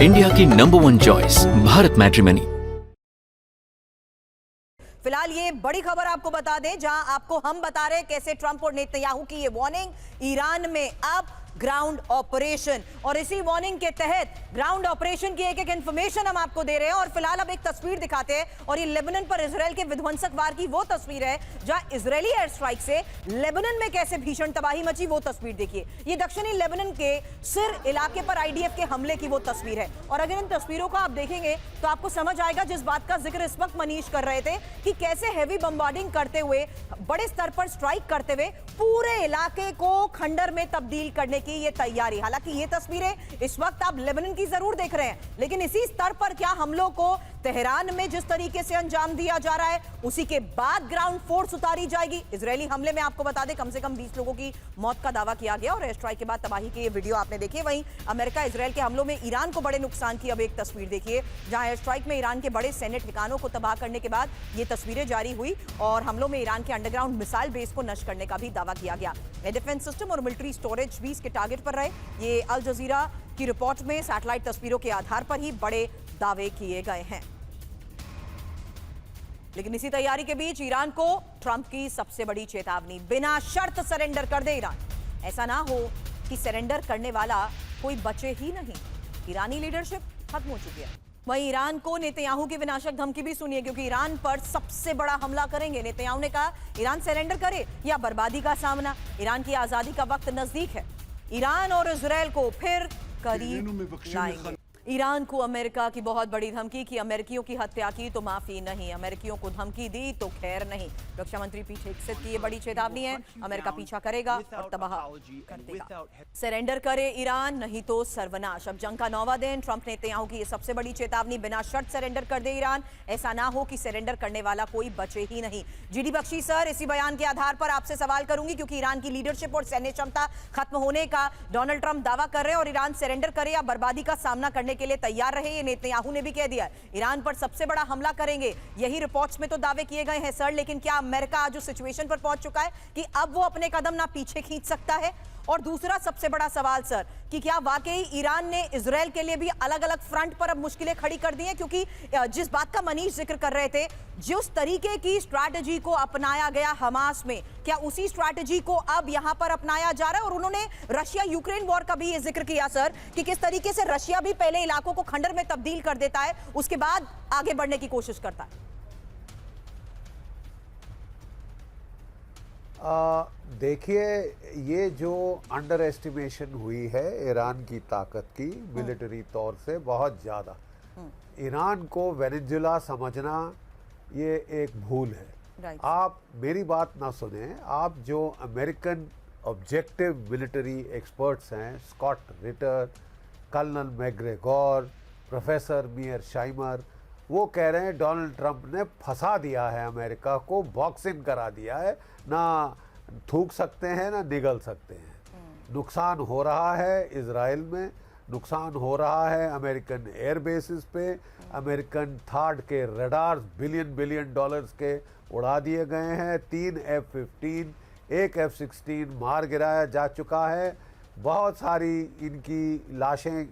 India की number 1 choice Bharat matrimony. फिलहाल ये बड़ी खबर आपको बता दें, जहां आपको हम बता रहे हैं कैसे ट्रंप और नेतन्याहू की ये वार्निंग, ईरान में अब ग्राउंड ऑपरेशन, और इसी वार्निंग के तहत ग्राउंड ऑपरेशन की एक एक इंफॉर्मेशन हम आपको दे रहे हैं। और फिलहाल अब एक तस्वीर दिखाते हैं, और ये लेबनान पर इजराइल के विध्वंसक वार की वो तस्वीर है जहां इजरायली एयर स्ट्राइक से लेबनान में कैसे भीषण तबाही मची, वो तस्वीर देखिए। ये दक्षिणी लेबनान के सिर इलाके पर आईडीएफ के हमले की वो तस्वीर है। और अगर इन तस्वीरों को आप देखेंगे तो आपको समझ आएगा जिस बात का जिक्र इस वक्त मनीष कर रहे थे कि कैसे हैवी बम्बार्डिंग करते हुए, बड़े स्तर पर स्ट्राइक करते हुए पूरे इलाके को खंडर में तब्दील करने की ये तैयारी। हालांकि ये तस्वीरें इस वक्त आप लेबनान की जरूर देख रहे हैं, लेकिन इसी स्तर पर क्या हमलों को तेहरान में जिस तरीके से अंजाम दिया जा रहा है, उसी के बाद ग्राउंड फोर्स उतारी जाएगी। इजरायली हमले में आपको बता दें कम से कम 20 लोगों की मौत का दावा किया गया, और एयर स्ट्राइक के बाद तबाही की ये वीडियो आपने देखी। वहीं अमेरिका इजरायल के हमलों में ईरान को बड़े नुकसान की अब एक तस्वीर देखिए, जहां एयर स्ट्राइक में ईरान के बड़े सैन्य ठिकानों को तबाह करने के बाद ये तस्वीरें जारी हुई, और हमलों में ईरान के अंडरग्राउंड मिसाइल बेस को नष्ट करने का भी दावा किया गया। डिफेंस सिस्टम और मिलिट्री स्टोरेज भी इसके टारगेट पर रहे। ये अल जजीरा की रिपोर्ट में सैटेलाइट तस्वीरों के आधार पर ही बड़े दावे किए गए हैं। लेकिन इसी तैयारी के बीच ईरान को ट्रंप की सबसे बड़ी चेतावनी, बिना शर्त सरेंडर कर दे ईरान। ऐसा ना हो कि सरेंडर करने वाला कोई बचे ही नहीं। ईरानी लीडरशिप खत्म हो चुकी है। वहीं ईरान को नेतन्याहू की विनाशक धमकी भी सुनिए, क्योंकि ईरान पर सबसे बड़ा हमला करेंगे। नेतन्याहू ने कहा ईरान सरेंडर करे या बर्बादी का सामना। ईरान की आजादी का वक्त नजदीक है। ईरान और इजरायल को फिर करीब लाएंगे। ईरान को अमेरिका की बहुत बड़ी धमकी कि अमेरिकियों की हत्या की तो माफी नहीं, अमेरिकियों को धमकी दी तो खैर नहीं। रक्षा मंत्री पीछे की ये बड़ी चेतावनी है, अमेरिका पीछा करेगा और तबाह कर देगा। सरेंडर करे ईरान नहीं तो सर्वनाश। अब जंग का 9वां दिन, ट्रंप नेतन्याहू की ये सबसे बड़ी चेतावनी, बिना शर्त सरेंडर कर दे ईरान। ऐसा ना हो कि सरेंडर करने वाला कोई बचे ही नहीं। जीडी बख्शी सर, इसी बयान के आधार पर आपसे सवाल करूंगी, क्योंकि ईरान की लीडरशिप और सैन्य क्षमता खत्म होने का डोनाल्ड ट्रंप दावा कर रहे हैं, और ईरान सरेंडर करे या बर्बादी का सामना करने के लिए तैयार रहे। ये नेतन्याहू ने भी कह दिया ईरान पर सबसे बड़ा हमला करेंगे। यही रिपोर्ट्स में तो दावे किए गए हैं सर, लेकिन क्या अमेरिका आज उस सिचुएशन पर पहुंच चुका है कि अब वो अपने कदम ना पीछे खींच सकता है? और दूसरा सबसे बड़ा सवाल सर, कि क्या वाकई ईरान ने इजरायल के लिए भी अलग अलग फ्रंट पर अब मुश्किलें खड़ी कर दी हैं? क्योंकि जिस बात का मनीष जिक्र कर रहे थे, जिस तरीके की स्ट्रैटेजी को अपनाया गया हमास में, क्या उसी स्ट्रैटेजी को अब यहां पर अपनाया जा रहा है? और उन्होंने रशिया यूक्रेन वॉर का भी ये जिक्र किया सर, कि किस तरीके से रशिया भी पहले इलाकों को खंडर में तब्दील कर देता है, उसके बाद आगे बढ़ने की कोशिश करता है। देखिए, ये जो अंडर एस्टिमेशन हुई है ईरान की ताकत की मिलिट्री तौर से बहुत ज़्यादा, ईरान को वेनेजुला समझना ये एक भूल है। आप मेरी बात ना सुने, आप जो अमेरिकन ऑब्जेक्टिव मिलिट्री एक्सपर्ट्स हैं, Scott Ritter, colonel Macgregor, professor Mearsheimer, वो कह रहे हैं डोनाल्ड ट्रंप ने फंसा दिया है अमेरिका को, बॉक्सिंग करा दिया है, ना थूक सकते हैं ना निगल सकते हैं। नुकसान हो रहा है इजराइल में, नुकसान हो रहा है अमेरिकन एयर बेसिस पे, अमेरिकन थार्ड के रडार्स बिलियन डॉलर्स के उड़ा दिए गए हैं। 3 F-15, 1 F-16 मार गिराया जा चुका है। बहुत सारी इनकी लाशें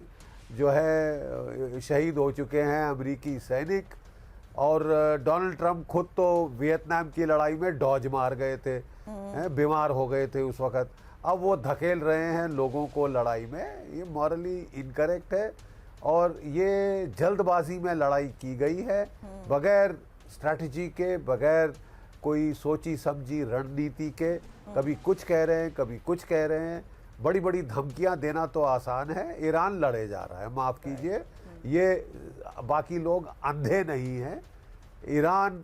जो है शहीद हो चुके हैं अमेरिकी सैनिक। और डोनाल्ड ट्रंप खुद तो वियतनाम की लड़ाई में डॉज मार गए थे, बीमार हो गए थे उस वक़्त। अब वो धकेल रहे हैं लोगों को लड़ाई में। ये मॉरली इनकरेक्ट है, और ये जल्दबाजी में लड़ाई की गई है, बगैर स्ट्रैटेजी के, बगैर कोई सोची समझी रणनीति के। कभी कुछ कह रहे हैं, कभी कुछ कह रहे हैं। बड़ी बड़ी धमकियां देना तो आसान है, ईरान लड़े जा रहा है, माफ़ कीजिए, ये बाकी लोग अंधे नहीं हैं। ईरान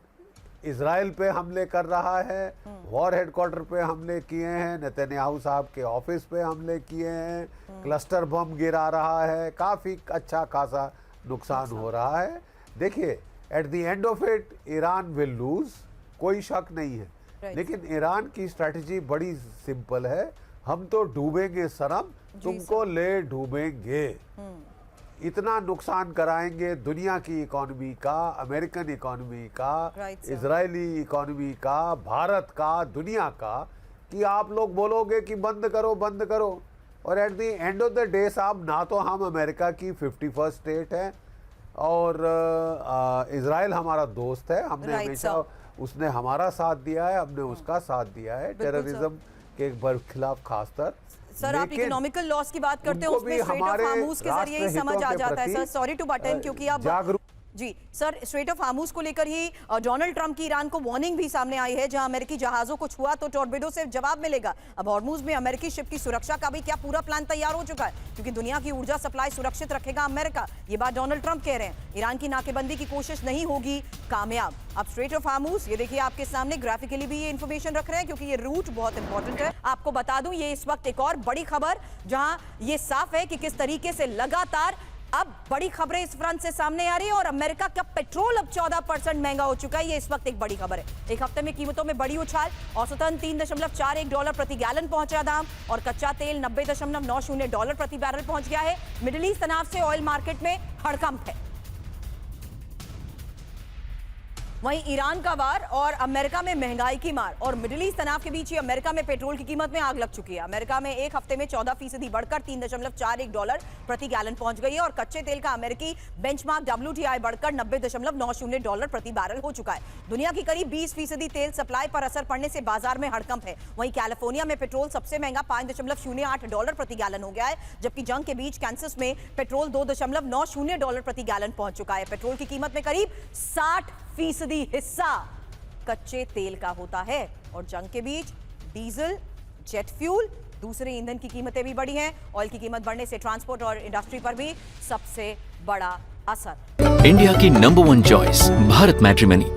इजराइल पे हमले कर रहा है, वॉर हेडक्वार्टर पे हमले किए हैं, नेतन्याहू साहब के ऑफिस पे हमले किए हैं, क्लस्टर बम गिरा रहा है, काफ़ी अच्छा खासा नुकसान हो रहा है। देखिए, at the end of it Iran will lose, कोई शक नहीं है। लेकिन ईरान की स्ट्रैटेजी बड़ी सिंपल है, हम तो डूबेंगे सनम, तुमको ले डूबेंगे। इतना नुकसान कराएंगे दुनिया की इकोनॉमी का, अमेरिकन इकोनॉमी का, इजरायली इकोनॉमी का, भारत का, दुनिया का, कि आप लोग बोलोगे कि बंद करो बंद करो, और at the end of the day साहब, ना तो हम अमेरिका की 51st स्टेट है और इजराइल हमारा दोस्त है, हमने Right, हमेशा sir. उसने हमारा साथ दिया है, हमने उसका साथ दिया है बिल्कुल, टेररिज्म के खिलाफ खासतर। सर आप लेकिन इकोनॉमिकल लॉस की बात करते हैं, उनको भी उसमें स्ट्रेट ऑफ हमारे हार्मूज के जरिए ही समझ आ राष्ट्र जाता है। हितों सर के सॉरी टू बट इन, क्योंकि अब जागरूक जी सर, स्ट्रेट ऑफ हार्मूज को लेकर ही डोनाल्ड ट्रंप की ईरान को वार्निंग भी सामने आई है, जहां अमेरिकी जहाजों को छुआ तो टॉर्पेडो से जवाब मिलेगा। अब हॉर्मूज में अमेरिकी शिप की सुरक्षा का भी क्या पूरा प्लान तैयार हो चुका है, क्योंकि दुनिया की ऊर्जा सप्लाई सुरक्षित रखेगा अमेरिका, ये बात डोनाल्ड ट्रंप कह रहे हैं। ईरान की नाकेबंदी की कोशिश नहीं होगी कामयाब। अब स्ट्रेट ऑफ हार्मूज, ये देखिए आपके सामने ग्राफिकली भी ये इंफॉर्मेशन रख रहे हैं, क्योंकि ये रूट बहुत इंपॉर्टेंट है। आपको बता दूं, ये इस वक्त एक और बड़ी खबर, जहां ये साफ है कि किस तरीके से लगातार अब बड़ी खबरें इस फ्रंट से सामने आ रही है और अमेरिका का पेट्रोल अब 14% महंगा हो चुका है। ये इस वक्त एक बड़ी खबर है। एक हफ्ते में कीमतों में बड़ी उछाल, औसतन $3.41 प्रति गैलन पहुंचा दाम, और कच्चा तेल $90.90 प्रति बैरल पहुंच गया है। मिडिल ईस्ट तनाव से ऑयल मार्केट में हड़कंप है। वहीं ईरान का वार और अमेरिका में महंगाई की मार, और मिडिल ईस्ट तनाव के बीच ही अमेरिका में पेट्रोल की कीमत में आग लग चुकी है। अमेरिका में एक हफ्ते में 14% बढ़कर $3.41 प्रति गैलन पहुंच गई है, और कच्चे तेल का अमेरिकी बेंचमार्क WTI बढ़कर $90.90 प्रति बैरल हो चुका है। दुनिया की करीब 20% तेल सप्लाई पर असर पड़ने से बाजार में हड़कंप है। वहीं कैलिफोर्निया में पेट्रोल सबसे महंगा $5.08 प्रति गैलन हो गया है, जबकि जंग के बीच कैंसस में पेट्रोल $2.90 प्रति गैलन पहुंच चुका है। पेट्रोल की कीमत में करीब 60% हिस्सा कच्चे तेल का होता है, और जंग के बीच डीजल, जेट फ्यूल, दूसरे ईंधन की कीमतें भी बढ़ी हैं। ऑयल की कीमत बढ़ने से ट्रांसपोर्ट और इंडस्ट्री पर भी सबसे बड़ा असर। इंडिया की नंबर 1 चॉइस भारत मैट्रिमनी।